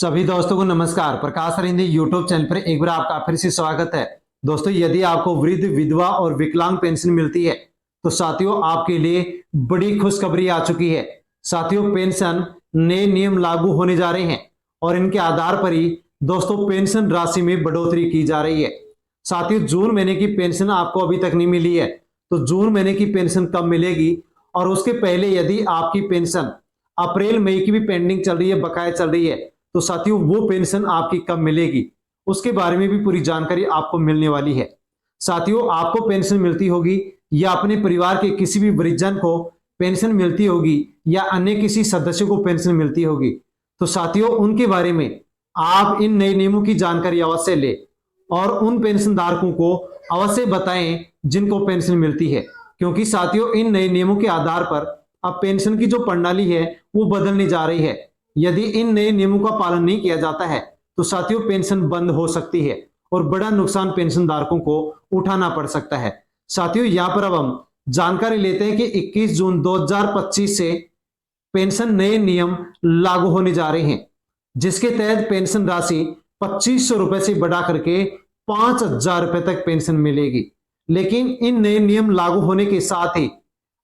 सभी दोस्तों को नमस्कार। प्रकाश सर हिंदी यूट्यूब चैनल पर एक बार आपका फिर से स्वागत है। दोस्तों, यदि आपको वृद्ध, विधवा और विकलांग पेंशन मिलती है तो साथियों आपके लिए बड़ी खुशखबरी आ चुकी है। साथियों, पेंशन नए नियम लागू होने जा रहे हैं और इनके आधार पर ही दोस्तों पेंशन राशि में बढ़ोतरी की जा रही है। साथियों, जून महीने की पेंशन आपको अभी तक नहीं मिली है तो जून महीने की पेंशन कब मिलेगी, और उसके पहले यदि आपकी पेंशन अप्रैल मई की भी पेंडिंग चल रही है, बकाया चल रही है, तो साथियों वो पेंशन आपकी कब मिलेगी, उसके बारे में भी पूरी जानकारी आपको मिलने वाली है। साथियों, आपको पेंशन मिलती होगी या अपने परिवार के किसी भी वृद्धजन को पेंशन मिलती होगी या अन्य किसी सदस्य को पेंशन मिलती होगी, तो साथियों उनके बारे में आप इन नए नियमों की जानकारी अवश्य ले और उन पेंशन धारकों को अवश्य बताएं जिनको पेंशन मिलती है, क्योंकि साथियों इन नए नियमों के आधार पर अब पेंशन की जो प्रणाली है वो बदलने जा रही है। यदि इन नए नियमों का पालन नहीं किया जाता है तो साथियों पेंशन बंद हो सकती है और बड़ा नुकसान पेंशन धारकों को उठाना पड़ सकता है। साथियों, यहां पर अब हम जानकारी लेते हैं कि 21 जून 2025 से पेंशन नए नियम लागू होने जा रहे हैं, जिसके तहत पेंशन राशि 2500 रुपए से बढ़ा करके 5000 रुपए तक पेंशन मिलेगी। लेकिन इन नए नियम लागू होने के साथ ही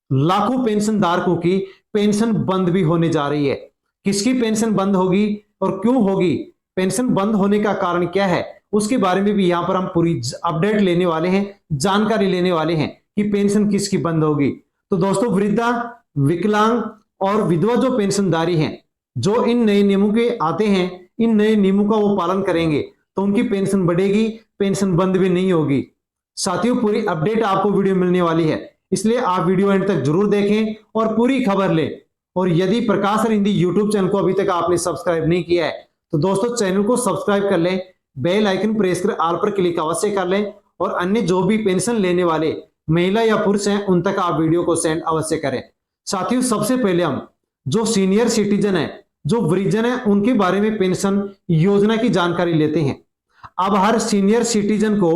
लाखों पेंशन धारकों की पेंशन बंद भी होने जा रही है। किसकी पेंशन बंद होगी और क्यों होगी, पेंशन बंद होने का कारण क्या है, उसके बारे में भी यहां पर हम पूरी अपडेट लेने वाले हैं, जानकारी लेने वाले हैं कि पेंशन किसकी बंद होगी। तो दोस्तों, वृद्धा, विकलांग और विधवा जो पेंशनधारी हैं, जो इन नए नियमों के आते हैं, इन नए नियमों का वो पालन करेंगे तो उनकी पेंशन बढ़ेगी, पेंशन बंद भी नहीं होगी। साथियों, पूरी अपडेट आपको वीडियो मिलने वाली है, इसलिए आप वीडियो एंड तक जरूर देखें और पूरी खबर लें। और यदि प्रकाश सर हिंदी यूट्यूब चैनल को अभी तक आपने सब्सक्राइब नहीं किया है तो दोस्तों चैनल को सब्सक्राइब कर लें, बेल आइकन प्रेस कर ऑल पर क्लिक अवश्य कर लें और अन्य जो भी पेंशन लेने वाले महिला या पुरुष हैं उन तक आप वीडियो को सेंड अवश्य करें। साथियों, सबसे पहले हम जो सीनियर सिटीजन है, जो वृद्धजन है, उनके बारे में पेंशन योजना की जानकारी लेते हैं। अब हर सीनियर सिटीजन को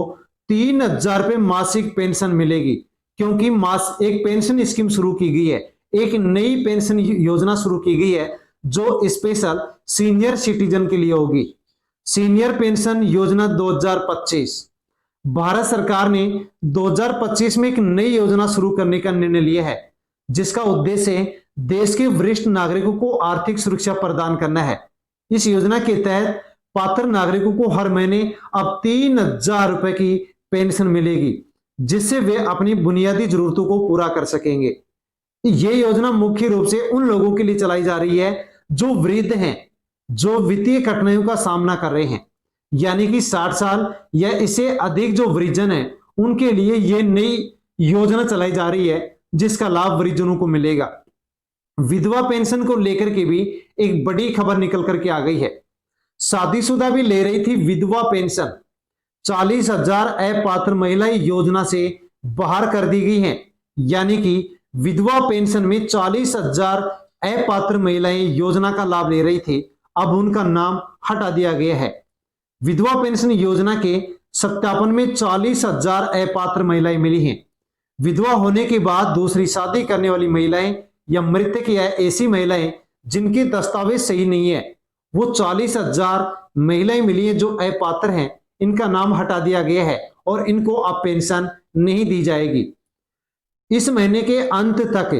3000 रुपए मासिक पेंशन मिलेगी, क्योंकि एक पेंशन स्कीम शुरू की गई है, एक नई पेंशन योजना शुरू की गई है जो स्पेशल सीनियर सिटीजन के लिए होगी। सीनियर पेंशन योजना 2025 भारत सरकार ने 2025 में एक नई योजना शुरू करने का निर्णय लिया है, जिसका उद्देश्य देश के वरिष्ठ नागरिकों को आर्थिक सुरक्षा प्रदान करना है। इस योजना के तहत पात्र नागरिकों को हर महीने अब 3000 रुपए की पेंशन मिलेगी, जिससे वे अपनी बुनियादी जरूरतों को पूरा कर सकेंगे। यह योजना मुख्य रूप से उन लोगों के लिए चलाई जा रही है जो वृद्ध हैं, जो वित्तीय कठिनाइयों का सामना कर रहे हैं, यानी कि 60 साल या इससे अधिक जो वृद्धजन है उनके लिए यह नई योजना चलाई जा रही है, जिसका लाभ वृद्धजनों को मिलेगा। विधवा पेंशन को लेकर के भी एक बड़ी खबर निकल करके आ गई है। शादीशुदा भी ले रही थी विधवा पेंशन, 40,000 अपात्र महिलाएं योजना से बाहर कर दी गई हैं, यानी कि विधवा पेंशन में 40,000 अपात्र महिलाएं योजना का लाभ ले रही थी, अब उनका नाम हटा दिया गया है। विधवा पेंशन योजना के सत्यापन में 40,000 अपात्र महिलाएं मिली हैं। विधवा होने के बाद दूसरी शादी करने वाली महिलाएं या मृतक या ऐसी महिलाएं जिनके दस्तावेज सही नहीं है, वो 40,000 महिलाएं मिली हैं जो अपात्र हैं, इनका नाम हटा दिया गया है और इनको अब पेंशन नहीं दी जाएगी। इस महीने के अंत तक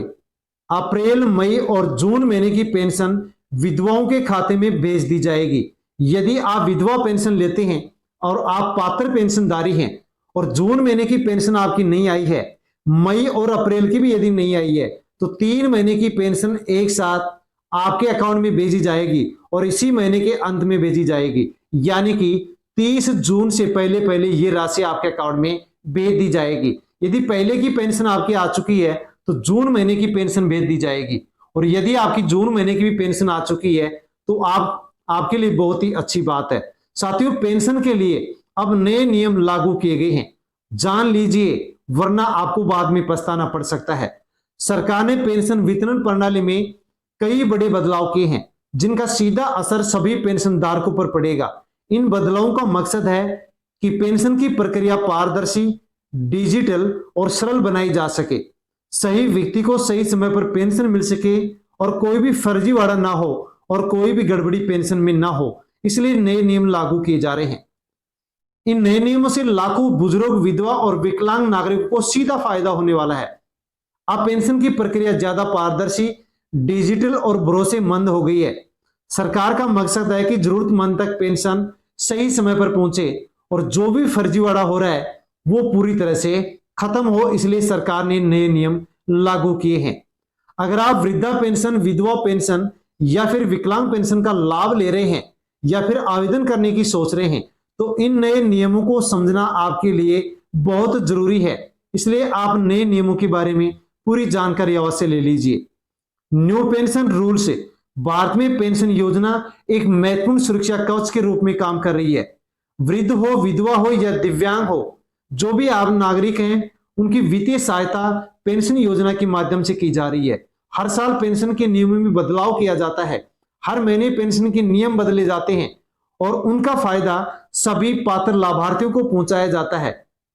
अप्रैल, मई और जून महीने की पेंशन विधवाओं के खाते में भेज दी जाएगी। यदि आप विधवा पेंशन लेते हैं और आप पात्र पेंशनधारी हैं और जून महीने की पेंशन आपकी नहीं आई है, मई और अप्रैल की भी यदि नहीं आई है, तो 3 महीने की पेंशन एक साथ आपके अकाउंट में भेजी जाएगी और इसी महीने के अंत में भेजी जाएगी, यानी कि 30 जून से पहले पहले ये राशि आपके अकाउंट में भेज दी जाएगी। यदि पहले की पेंशन आपकी आ चुकी है तो जून महीने की पेंशन भेज दी जाएगी, और यदि आपकी जून महीने की भी पेंशन आ चुकी है तो आपके लिए बहुत ही अच्छी बात है। साथियों, पेंशन के लिए अब नए नियम लागू किए गए हैं, जान लीजिए, वरना आपको बाद में पछताना पड़ सकता है। सरकार ने पेंशन वितरण प्रणाली में कई बड़े बदलाव किए हैं, जिनका सीधा असर सभी पेंशन धारकों पर पड़ेगा। इन बदलावों का मकसद है कि पेंशन की प्रक्रिया पारदर्शी, डिजिटल और सरल बनाई जा सके, सही व्यक्ति को सही समय पर पेंशन मिल सके और कोई भी फर्जीवाड़ा ना हो और कोई भी गड़बड़ी पेंशन में ना हो। इसलिए नए नियम लागू किए जा रहे हैं। इन नए नियमों से लाखों बुजुर्ग, विधवा और विकलांग नागरिकों को सीधा फायदा होने वाला है। अब पेंशन की प्रक्रिया ज्यादा पारदर्शी, डिजिटल और भरोसेमंद हो गई है। सरकार का मकसद है कि जरूरतमंद तक पेंशन सही समय पर पहुंचे और जो भी फर्जीवाड़ा हो रहा है वो पूरी तरह से खत्म हो, इसलिए सरकार ने नए नियम लागू किए हैं। अगर आप वृद्धा पेंशन, विधवा पेंशन या फिर विकलांग पेंशन का लाभ ले रहे हैं या फिर आवेदन करने की सोच रहे हैं तो इन नए नियमों को समझना आपके लिए बहुत जरूरी है। इसलिए आप नए नियमों के बारे में पूरी जानकारी अवश्य ले लीजिए। न्यू पेंशन रूल से भारत में पेंशन योजना एक महत्वपूर्ण सुरक्षा कवच के रूप में काम कर रही है। वृद्ध हो, विधवा हो या दिव्यांग हो, जो भी आप नागरिक हैं उनकी वित्तीय सहायता पेंशन योजना के माध्यम से की जा रही है। हर साल पेंशन के नियमों में बदलाव किया जाता है। हर महीने पेंशन के नियम बदले जाते हैं और उनका फायदा सभी पात्र लाभार्थियों को पहुंचाया जाता है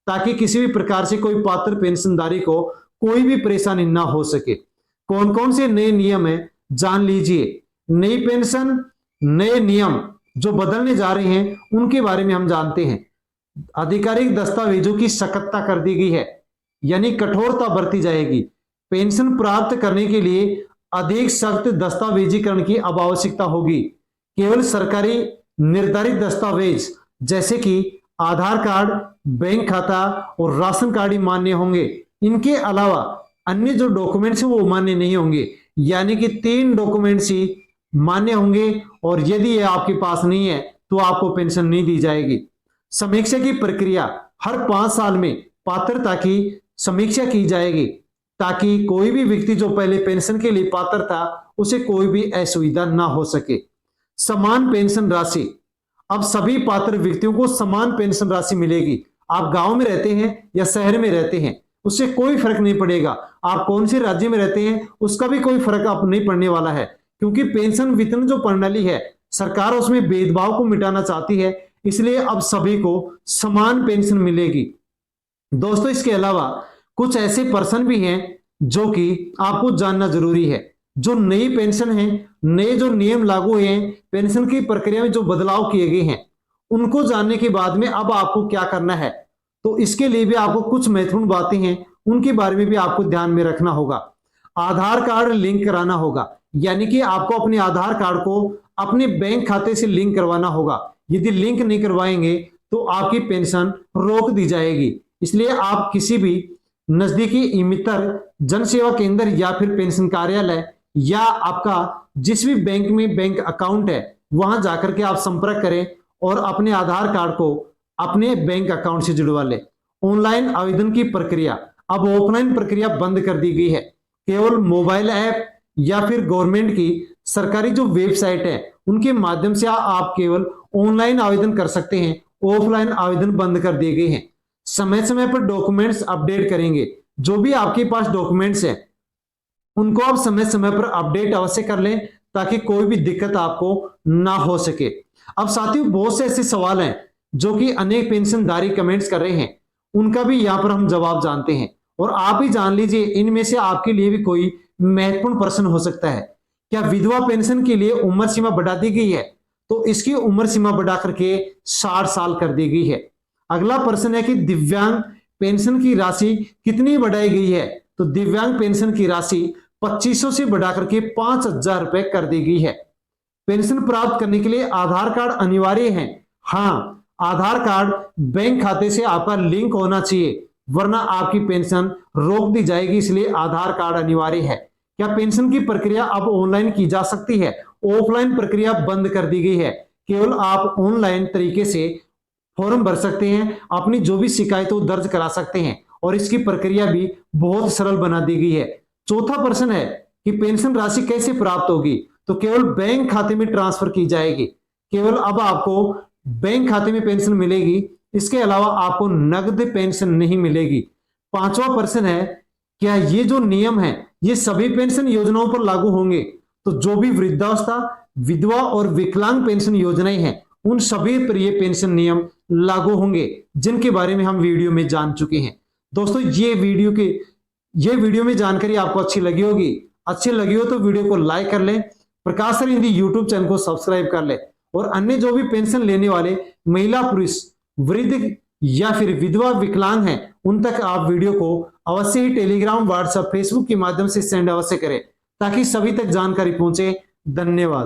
ताकि किसी भी प्रकार से कोई पात्र पेंशनधारी को कोई भी परेशानी ना हो सके। कौन कौन से नए नियम है जान लीजिए। नई पेंशन नए नियम जो बदलने जा रहे हैं उनके बारे में हम जानते हैं। आधिकारिक दस्तावेजों की सख्तता कर दी गई है, यानी कठोरता बरती जाएगी। पेंशन प्राप्त करने के लिए अधिक सख्त दस्तावेजीकरण की अब आवश्यकता होगी। केवल सरकारी निर्धारित दस्तावेज जैसे कि आधार कार्ड, बैंक खाता और राशन कार्ड ही मान्य होंगे। इनके अलावा अन्य जो डॉक्यूमेंट्स हैं वो मान्य नहीं होंगे, यानी कि 3 डॉक्यूमेंट्स ही मान्य होंगे और यदि ये आपके पास नहीं है तो आपको पेंशन नहीं दी जाएगी। समीक्षा की प्रक्रिया हर 5 साल में पात्रता की समीक्षा की जाएगी ताकि कोई भी व्यक्ति जो पहले पेंशन के लिए पात्र था उसे कोई भी असुविधा ना हो सके। समान पेंशन राशि, अब सभी पात्र व्यक्तियों को समान पेंशन राशि मिलेगी। आप गांव में रहते हैं या शहर में रहते हैं उससे कोई फर्क नहीं पड़ेगा। आप कौन से राज्य में रहते हैं उसका भी कोई फर्क आप नहीं पड़ने वाला है, क्योंकि पेंशन वितरण जो प्रणाली है सरकार उसमें भेदभाव को मिटाना चाहती है, इसलिए अब सभी को समान पेंशन मिलेगी। दोस्तों, इसके अलावा कुछ ऐसे पर्सन भी हैं जो कि आपको जानना जरूरी है। जो नई पेंशन है, नए जो नियम लागू हुए हैं, पेंशन की प्रक्रिया में जो बदलाव किए गए हैं उनको जानने के बाद में अब आपको क्या करना है, तो इसके लिए भी आपको कुछ महत्वपूर्ण बातें हैं उनके बारे में भी आपको ध्यान में रखना होगा। आधार कार्ड लिंक कराना होगा, यानी कि आपको अपने आधार कार्ड को अपने बैंक खाते से लिंक करवाना होगा। यदि लिंक नहीं करवाएंगे तो आपकी पेंशन रोक दी जाएगी। इसलिए आप किसी भी नजदीकी मित्र, जन सेवा केंद्र या फिर पेंशन कार्यालय या आपका जिस भी बैंक में बैंक अकाउंट है वहां जाकर के आप संपर्क करें और अपने आधार कार्ड को अपने बैंक अकाउंट से जुड़वा लें। ऑनलाइन आवेदन की प्रक्रिया, अब ऑफलाइन प्रक्रिया बंद कर दी गई है। केवल मोबाइल ऐप या फिर गवर्नमेंट की सरकारी जो वेबसाइट है उनके माध्यम से आप केवल ऑनलाइन आवेदन कर सकते हैं। ऑफलाइन आवेदन बंद कर दिए गए हैं। समय समय पर डॉक्यूमेंट्स अपडेट करेंगे। जो भी आपके पास डॉक्यूमेंट्स हैं उनको आप समय समय पर अपडेट अवश्य कर लें ताकि कोई भी दिक्कत आपको ना हो सके। अब साथियों, बहुत से ऐसे सवाल हैं जो कि अनेक पेंशनधारी कमेंट्स कर रहे हैं, उनका भी यहां पर हम जवाब जानते हैं और आप ही जान लीजिए इनमें से आपके लिए भी कोई महत्वपूर्ण प्रश्न हो सकता है। क्या विधवा पेंशन के लिए उम्र सीमा बढ़ा दी गई है? तो इसकी उम्र सीमा बढ़ा करके 60 साल कर दी गई है। अगला प्रश्न है कि दिव्यांग पेंशन की राशि कितनी बढ़ाई गई है? तो दिव्यांग पेंशन की राशि 2500 से बढ़ाकर के 5000 रुपए कर दी गई है। पेंशन प्राप्त करने के लिए आधार कार्ड अनिवार्य है। हाँ, आधार कार्ड बैंक खाते से आपका लिंक होना चाहिए, वरना आपकी पेंशन रोक दी जाएगी, इसलिए आधार कार्ड अनिवार्य है। क्या पेंशन की प्रक्रिया अब ऑनलाइन की जा सकती है? ऑफलाइन प्रक्रिया बंद कर दी गई है। केवल आप ऑनलाइन तरीके से फॉर्म भर सकते हैं, अपनी जो भी शिकायतों दर्ज करा सकते हैं और इसकी प्रक्रिया भी बहुत सरल बना दी गई है। चौथा प्रश्न है कि पेंशन राशि कैसे प्राप्त होगी? तो केवल बैंक खाते में ट्रांसफर की जाएगी। केवल अब आपको बैंक खाते में पेंशन मिलेगी, इसके अलावा आपको नगद पेंशन नहीं मिलेगी। पांचवा प्रश्न है, क्या ये जो नियम है ये सभी पेंशन योजनाओं पर लागू होंगे? तो जो भी वृद्धावस्था, विधवा और विकलांग पेंशन योजनाएं हैं उन सभी पर ये पेंशन नियम लागू होंगे, जिनके बारे में हम वीडियो में जान चुके हैं। दोस्तों, ये वीडियो में जानकारी आपको अच्छी लगी होगी। अच्छी लगी हो तो वीडियो को लाइक कर लें, प्रकाश सर हिंदी यूट्यूब चैनल को सब्सक्राइब कर लें और अन्य जो भी पेंशन लेने वाले महिला, पुरुष, वृद्ध या फिर विधवा, विकलांग हैं, उन तक आप वीडियो को अवश्य ही टेलीग्राम, व्हाट्सएप, फेसबुक के माध्यम से सेंड अवश्य करें ताकि सभी तक जानकारी पहुंचे। धन्यवाद।